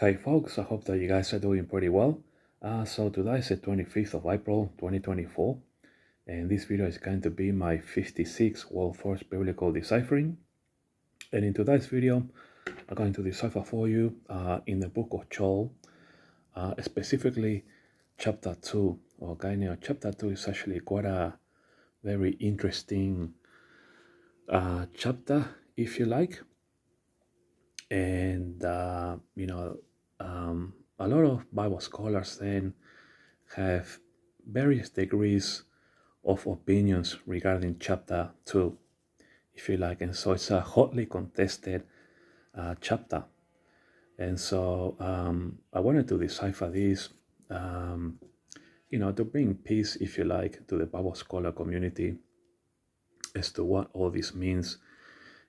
Hi folks, I hope that you guys are doing pretty well. So today is the 25th of April 2024, and this video is going to be my 56 World First Biblical Deciphering. And in today's video, I'm going to decipher for you in the book of Joel, specifically chapter 2. Okay, now chapter 2 is actually quite a very interesting chapter, if you like. And a lot of Bible scholars then have various degrees of opinions regarding chapter 2, if you like, and so it's a hotly contested chapter. And so I wanted to decipher this, to bring peace, if you like, to the Bible scholar community as to what all this means.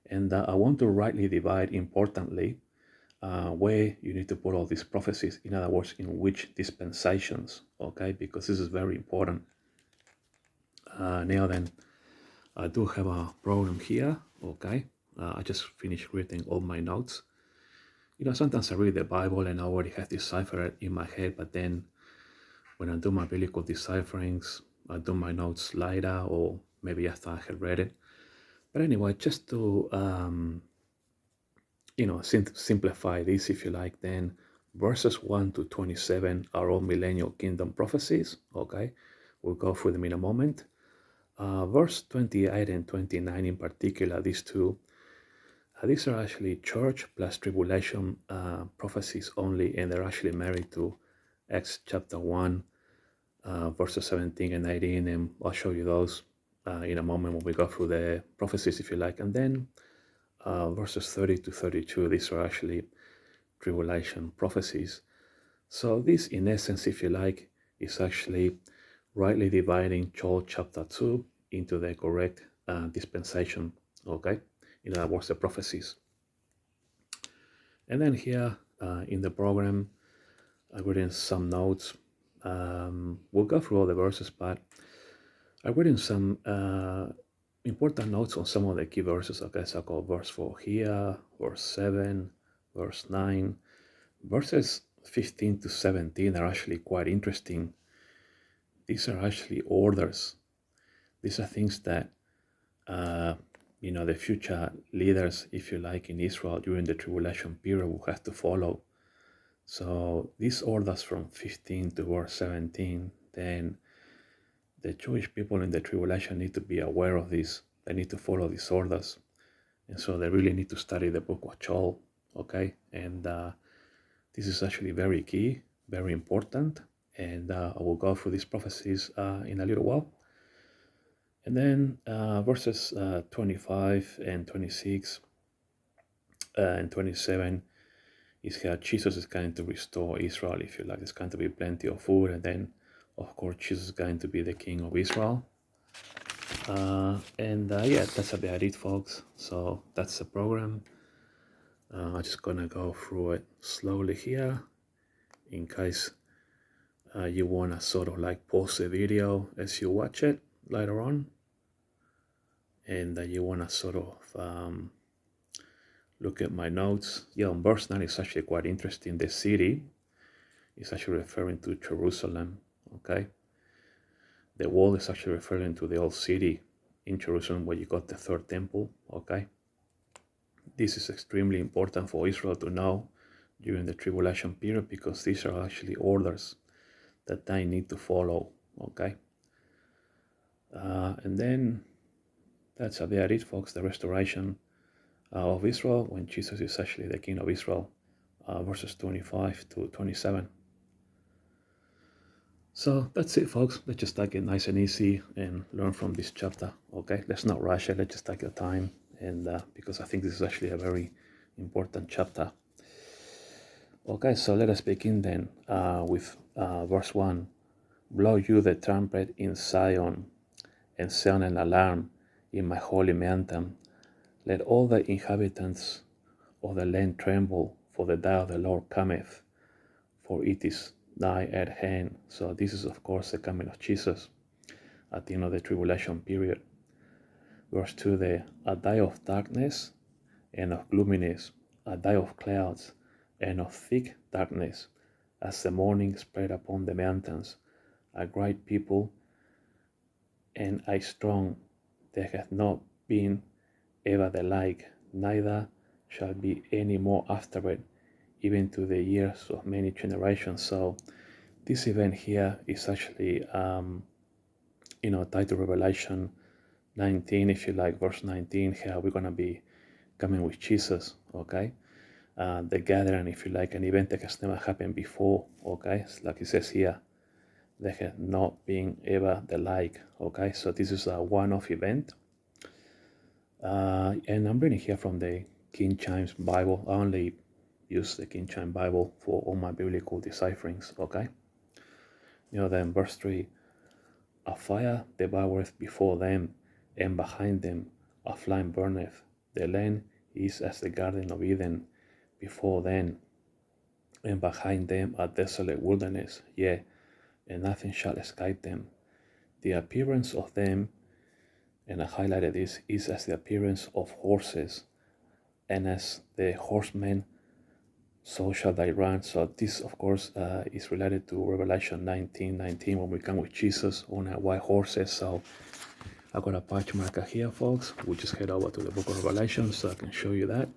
And I want to rightly divide, importantly, where you need to put all these prophecies, in other words, in which dispensations, okay, because this is very important. Now then, I do have a program here, okay. I just finished reading all my notes. Sometimes I read the Bible and I already have deciphered it in my head, but then when I do my biblical decipherings, I do my notes later or maybe after I had read it. But anyway, just to simplify this, if you like, then verses 1 to 27 are all millennial kingdom prophecies, okay? We'll go through them in a moment. Verse 28 and 29 in particular, these two, these are actually church plus tribulation prophecies only, and they're actually married to Acts chapter 1, verses 17 and 18, and I'll show you those in a moment when we go through the prophecies, if you like. And then verses 30 to 32, these are actually tribulation prophecies. So this, in essence, if you like, is actually rightly dividing Joel chapter 2 into the correct dispensation, okay? In other words, the prophecies. And then here in the program, I've written some notes. We'll go through all the verses, but I've written some important notes on some of the key verses. Okay, so I'll go verse 4 here, verse 7, verse 9. Verses 15 to 17 are actually quite interesting. These are actually orders. These are things that, the future leaders, if you like, in Israel during the tribulation period will have to follow. So these orders from 15 to verse 17, then the Jewish people in the tribulation need to be aware of this. They need to follow these orders. And so they really need to study the book of Joel, okay? And this is actually very key, very important. And I will go through these prophecies in a little while. And then verses 25 and 26 and 27 is how Jesus is going to restore Israel, if you like. There's going to be plenty of food, and then, of course, Jesus is going to be the King of Israel. Yeah, that's about it, folks. So that's the program. I'm just gonna go through it slowly here, in case you wanna sort of like pause the video as you watch it later on, and you wanna sort of look at my notes. Yeah, on verse 9 is actually quite interesting. The city is actually referring to Jerusalem, okay? The wall is actually referring to the old city in Jerusalem where you got the third temple, okay? This is extremely important for Israel to know during the tribulation period, because these are actually orders that they need to follow, okay? And then that's about it, folks. The restoration of Israel when Jesus is actually the King of Israel, verses 25 to 27. So that's it, folks. Let's just take it nice and easy and learn from this chapter, okay? Let's not rush it. Let's just take our time, and because I think this is actually a very important chapter. Okay, so let us begin then with verse 1. Blow you the trumpet in Zion, and sound an alarm in my holy mountain. Let all the inhabitants of the land tremble, for the day of the Lord cometh, for it is nigh at hand. So this is, of course, the coming of Jesus at the end of the tribulation period. Verse 2, a day of darkness and of gloominess, a day of clouds and of thick darkness, as the morning spread upon the mountains, a great people and a strong. There hath not been ever the like, neither shall be any more after it, even to the years of many generations. So this event here is actually, tied to Revelation 19, if you like, verse 19, how we're going to be coming with Jesus, okay? The gathering, if you like, an event that has never happened before, okay? Like it says here, there has not been ever the like, okay? So this is a one-off event. And I'm reading here from the King James Bible. I only use the King James Bible for all my biblical decipherings, okay? Then verse 3, a fire devoureth before them, and behind them a flame burneth. The land is as the garden of Eden before them, and behind them a desolate wilderness, yea, and nothing shall escape them. The appearance of them, and I highlighted this, is as the appearance of horses, and as the horsemen, so shall they run. So this, of course, is related to Revelation 19:19, when we come with Jesus on a white horses. So I got a patch marker here, folks. We just head over to the book of Revelation so I can show you that.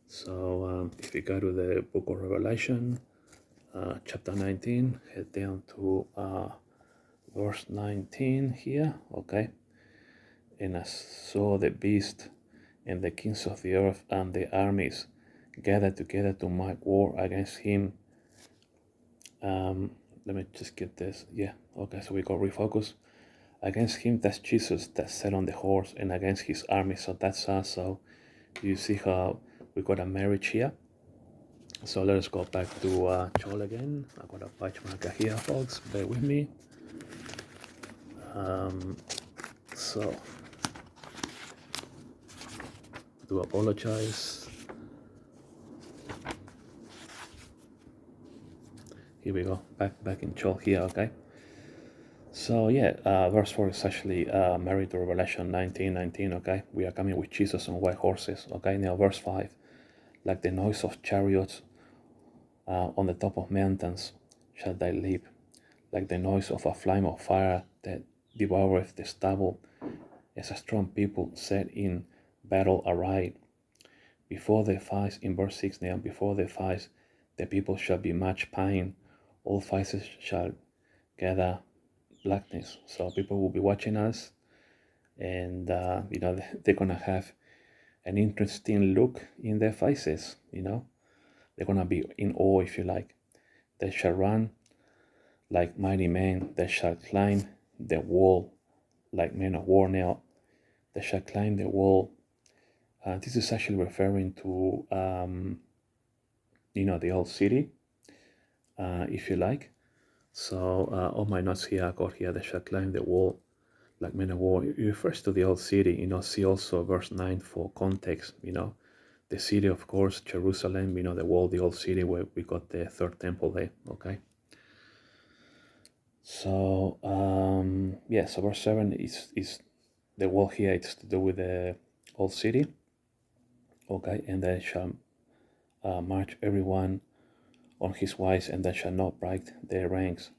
So if you go to the book of Revelation, chapter 19, head down to verse 19 here, okay? And I saw the beast and the kings of the earth and the armies gathered together to make war against him. Let me just get this. Yeah, okay, so we got refocus. Against him, that's Jesus that sat on the horse, and against his army, so that's us. So you see how we got a marriage here. So let us go back to Joel again. I got a patch marker here, folks. Bear with me. So do apologize. Here we go. Back in Joel here. Okay. So yeah, verse 4 is actually married to Revelation 19:19. Okay, we are coming with Jesus on white horses. Okay. Now verse 5, like the noise of chariots on the top of mountains shall they leap, like the noise of a flame of fire that devoureth the stubble, as a strong people set in battle array. Before the fight, in verse 6 now, before the fight, the people shall be much pain, all faces shall gather blackness. So people will be watching us, and they're gonna have an interesting look in their faces. They're gonna be in awe, if you like. They shall run like mighty men. They shall climb the wall like men of war. Now they shall climb the wall. This is actually referring to the old city, if you like. So all my notes here, I got here, they shall climb the wall like men of war. It refers to the old city. See also verse 9 for context. The city, of course, Jerusalem, the wall, the old city where we got the third temple there. Okay. So so verse 7 is the wall here. It's to do with the old city. Okay, and they shall march everyone on his wise, and they shall not break their ranks.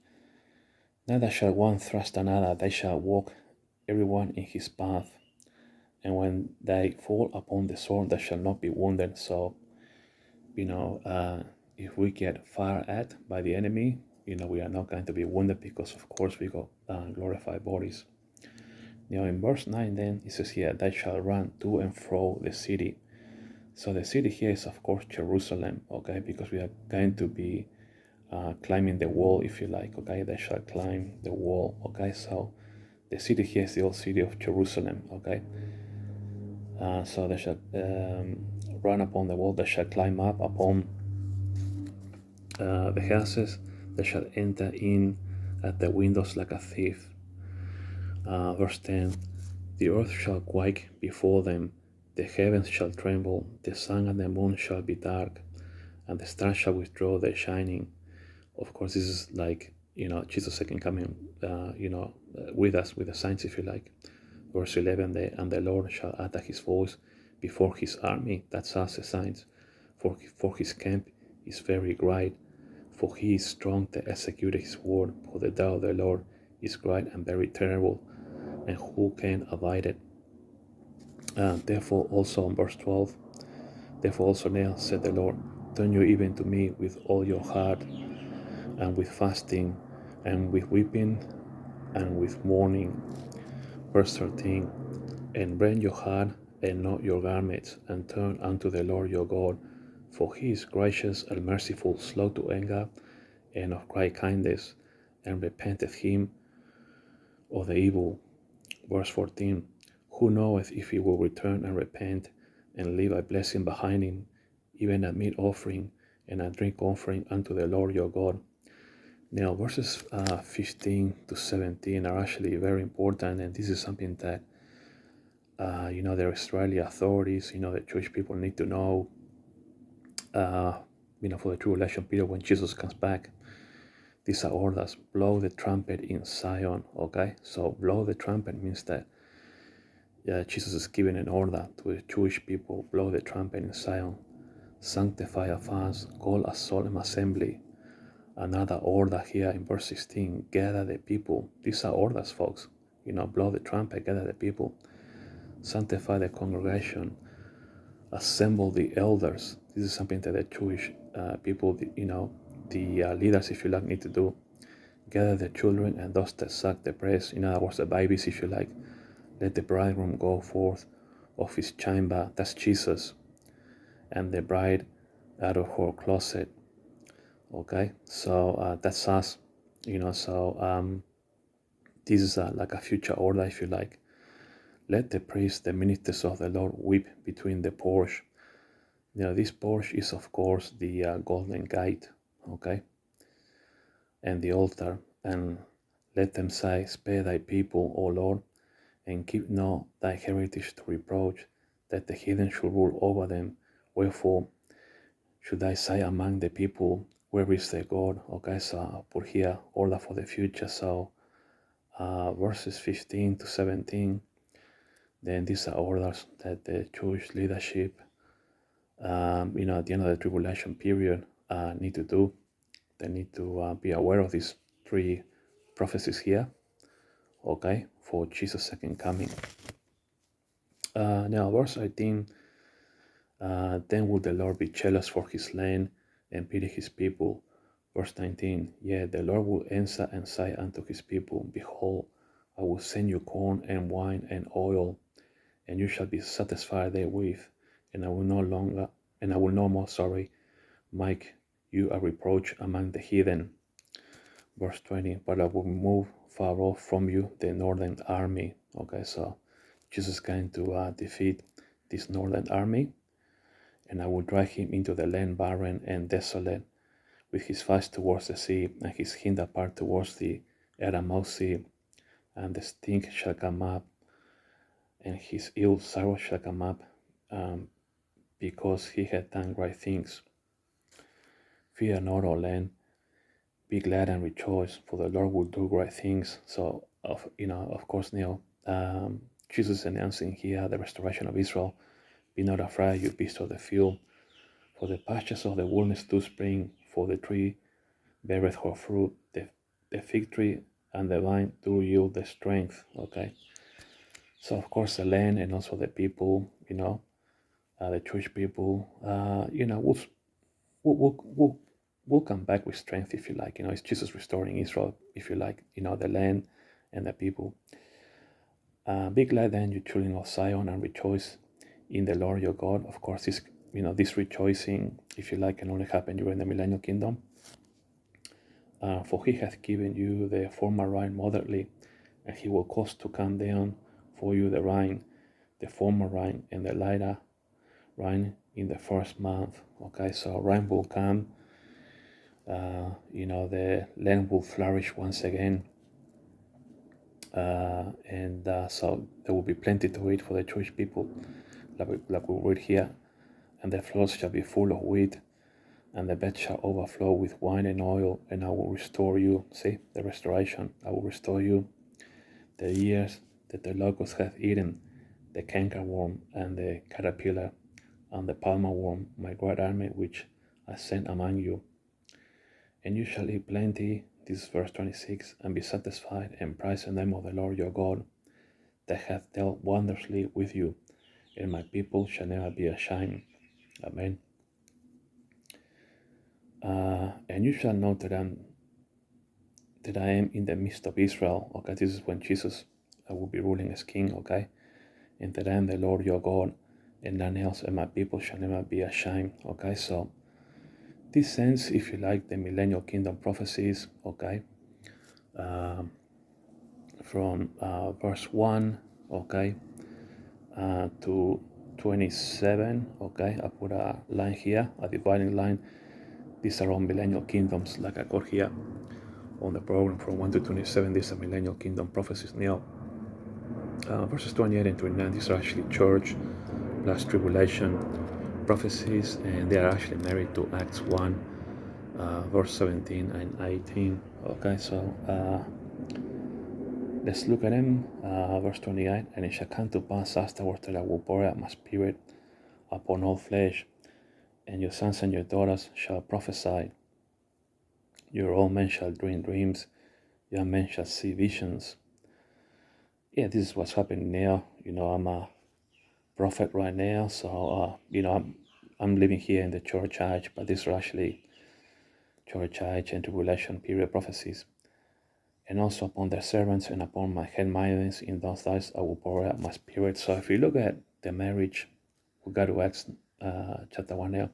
Neither shall one thrust another, they shall walk everyone in his path. And when they fall upon the sword, they shall not be wounded. So, if we get fired at by the enemy, we are not going to be wounded because, of course, we got glorified bodies. Now, in verse 9, then, it says here, they shall run to and fro the city. So the city here is, of course, Jerusalem, okay, because we are going to be climbing the wall, if you like, okay, they shall climb the wall, okay, so the city here is the old city of Jerusalem, okay, so they shall run upon the wall, they shall climb up upon the houses, they shall enter in at the windows like a thief. Verse 10, the earth shall quake before them, the heavens shall tremble, the sun and the moon shall be dark, and the stars shall withdraw their shining. Of course, this is like, Jesus' second coming, with us, with the signs, if you like. Verse 11, and the Lord shall utter his voice before his army. That's us, the signs. For his camp is very great, for he is strong to execute his word. For the day of the Lord is great and very terrible, and who can abide it? Therefore also in verse 12, therefore also now, said the Lord, turn you even to me with all your heart, and with fasting, and with weeping, and with mourning. Verse 13, and rend your heart, and not your garments, and turn unto the Lord your God, for he is gracious and merciful, slow to anger, and of great kindness, and repenteth him of the evil. Verse 14, who knoweth if he will return and repent, and leave a blessing behind him, even a meat offering and a drink offering unto the Lord your God. Now verses 15 to 17 are actually very important, and this is something that the Israeli authorities, the Jewish people need to know, for the tribulation period when Jesus comes back. These are orders: blow the trumpet in Zion. Okay, so blow the trumpet means that Jesus is giving an order to the Jewish people: blow the trumpet in Zion, sanctify a fast, call a solemn assembly. Another order here in verse 16: gather the people. These are orders, folks. Blow the trumpet, gather the people, sanctify the congregation, assemble the elders. This is something that the Jewish people, the leaders, if you like, need to do. Gather the children and those that suck the breast, in other words, the babies, if you like. Let the bridegroom go forth of his chamber, that's Jesus, and the bride out of her closet. Okay, so that's us, so this is like a future order, if you like. Let the priests, the ministers of the Lord, weep between the porch. This porch is, of course, the golden gate, okay, and the altar. And let them say, spare thy people, O Lord, and keep not thy heritage to reproach, that the heathen should rule over them. Wherefore should I say among the people, where is their God? Okay, so I'll put here order for the future. So verses 15 to 17, then these are orders that the Jewish leadership, at the end of the tribulation period, need to do. They need to be aware of these three prophecies here, okay, for Jesus' second coming. Now, verse 18, then will the Lord be jealous for his land and pity his people. Verse 19, yet the Lord will answer and say unto his people, behold, I will send you corn and wine and oil, and you shall be satisfied therewith, and I will no more make you a reproach among the heathen. Verse 20, but I will move far off from you the northern army. Okay, so Jesus is going to defeat this northern army, and I will drive him into the land barren and desolate, with his face towards the sea, and his hinder part towards the uttermost sea. And the stink shall come up, and his ill sorrow shall come up, because he had done great things. Fear not, O land, be glad and rejoice, for the Lord will do great things. So, of course, Jesus announcing here the restoration of Israel. Be not afraid, you beasts of the field, for the pastures of the wilderness do spring, for the tree beareth her fruit, the fig tree and the vine do yield the strength. Okay, so of course the land and also the people, the Jewish people, we'll come back with strength, if you like. It's Jesus restoring Israel, if you like. The land and the people. Be glad then, you children of Zion, and rejoice in the Lord your God. Of course, this rejoicing, if you like, can only happen during the Millennial Kingdom. For he hath given you the former rain moderately, and he will cause to come down for you the rain, the former rain, and the later rain in the first month. Okay, so rain will come. The land will flourish once again, and so there will be plenty to eat for the Jewish people, like we read here. And the floors shall be full of wheat, and the bed shall overflow with wine and oil, and I will restore you. See, the restoration. I will restore you the years that the locust hath eaten, the cankerworm and the caterpillar and the palmer worm, my great army which I send among you. And you shall eat plenty, this is verse 26, and be satisfied, and praise the name of the Lord your God, that hath dealt wondrously with you, and my people shall never be ashamed. Amen. And you shall know that I am in the midst of Israel. Okay, this is when Jesus will be ruling as king. Okay, and that I am the Lord your God, and none else, and my people shall never be ashamed. Okay, so this ends, if you like, the millennial kingdom prophecies. Okay, from verse 1. Okay, to 27. Okay, I put a line here, a dividing line. These are all millennial kingdoms, like I got here on the program from 1 to 27. These are millennial kingdom prophecies. Now, verses 28 and 29, these are actually church plus tribulation prophecies, and they are actually married to Acts 1, verse 17 and 18. Okay, so let's look at them. Verse 28, and it shall come to pass afterwards that I will pour out my spirit upon all flesh, and your sons and your daughters shall prophesy. Your old men shall dream dreams, young men shall see visions. Yeah, this is what's happening now. I'm a prophet right now, so I'm living here in the church age, but these are actually church age and tribulation period prophecies. And also upon their servants and upon my handmaidens in those days I will pour out my spirit. So if you look at the marriage, we got to Acts chapter 1 now,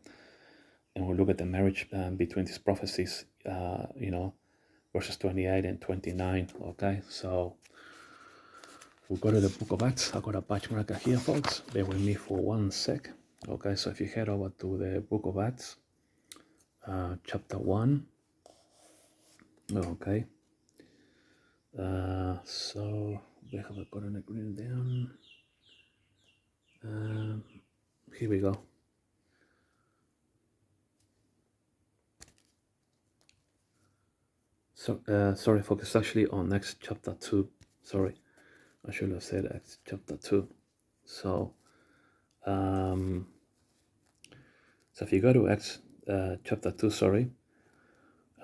and we look at the marriage between these prophecies, verses 28 and 29. Okay, so we'll go to the book of Acts. I got a patch marker here, folks. Bear with me for 1 sec. Okay, so if you head over to the book of Acts, chapter 1. Okay, so we have got an agreement down. Here we go. So, sorry, folks, actually on Acts chapter 2. Sorry, I should have said Acts chapter 2. So, so if you go to Acts chapter 2, sorry,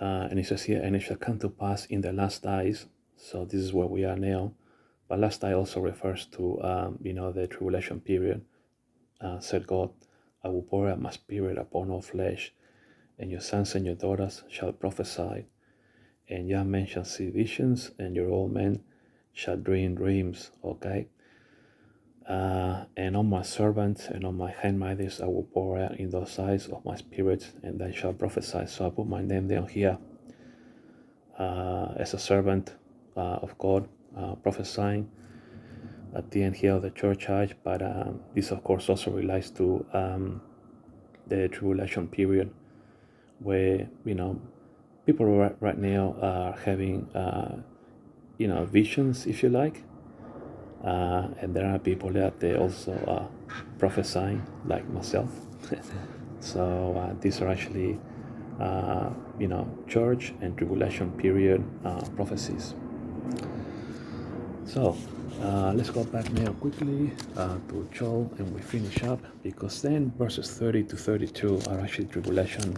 and it says here, and it shall come to pass in the last days. So this is where we are now. But last day also refers to, the tribulation period. Said God, I will pour out my spirit upon all flesh, and your sons and your daughters shall prophesy, and young men shall see visions, and your old men shall dream dreams. Okay. And on my servants and on my handmaidens I will pour out in those eyes of my spirit, and they shall prophesy. So I put my name down here as a servant of God, prophesying at the end here of the church age. But this of course also relates to the tribulation period, where people right now are having visions, if you like, and there are people out there also prophesying, like myself. So these are actually church and tribulation period prophecies. So let's go back now quickly to Joel, and we finish up, because then verses 30 to 32 are actually tribulation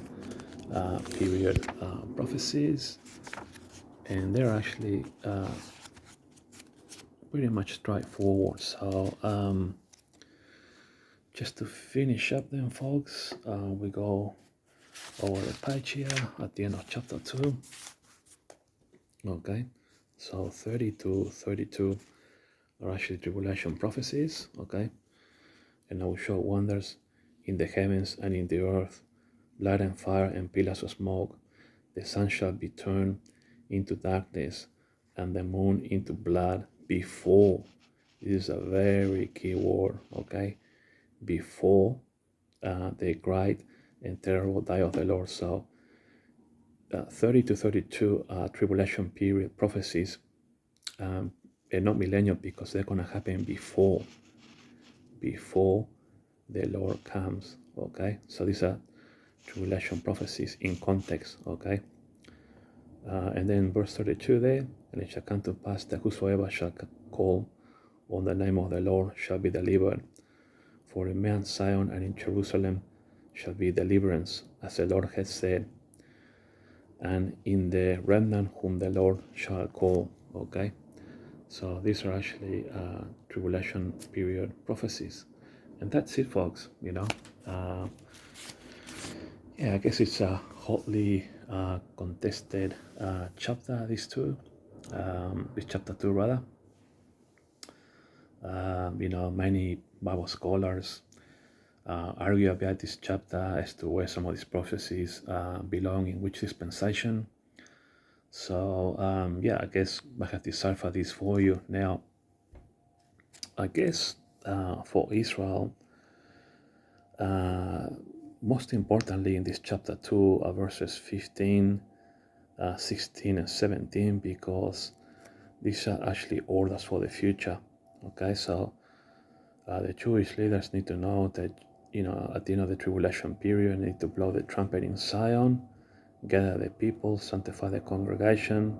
period prophecies, and they're actually pretty much straightforward. So just to finish up then, folks, we go over the page here at the end of chapter 2. Okay, so 30 to 32 are actually tribulation prophecies. Okay, and I will show wonders in the heavens and in the earth, light and fire and pillars of smoke. The sun shall be turned into darkness and the moon into blood before, this is a very key word, okay, before the great and terrible day of the Lord. So 30 to 32 tribulation period prophecies, and not millennial, because they're going to happen before the Lord comes. Okay, so these are tribulation prophecies in context. Okay, and then verse 32 there, and it shall come to pass that whosoever shall call on the name of the Lord shall be delivered. For in Mount Zion and in Jerusalem shall be deliverance, as the Lord has said, and in the remnant whom the Lord shall call. Okay, so these are actually tribulation period prophecies, and that's it, folks. Yeah, I guess it's a hotly contested chapter. This chapter two rather. Many Bible scholars argue about this chapter as to where some of these prophecies belong in which dispensation. So yeah, I guess I have deciphered this for you. Now, I guess for Israel, most importantly in this chapter 2, verses 15, 16, and 17, because these are actually orders for the future. Okay, so the Jewish leaders need to know that, at the end of the tribulation period, they need to blow the trumpet in Zion, gather the people, sanctify the congregation,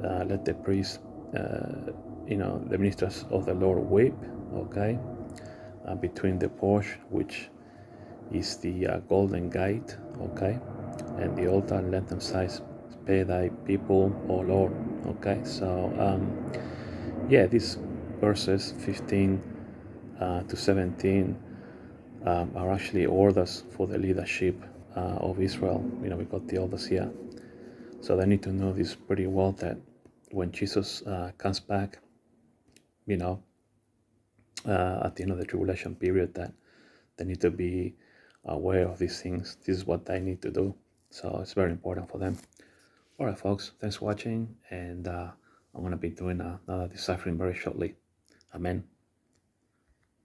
let the priests, the ministers of the Lord weep, okay, between the porch, which is the golden gate, okay, and the altar, and let them say, spare thy people, O Lord, okay. So yeah, these verses 15 to 17 are actually orders for the leadership of Israel. We got the elders here, so they need to know this pretty well, that when Jesus comes back, at the end of the tribulation period, that they need to be aware of these things. This is what they need to do. So it's very important for them. All right, folks, thanks for watching, and I'm going to be doing another deciphering very shortly. Amen.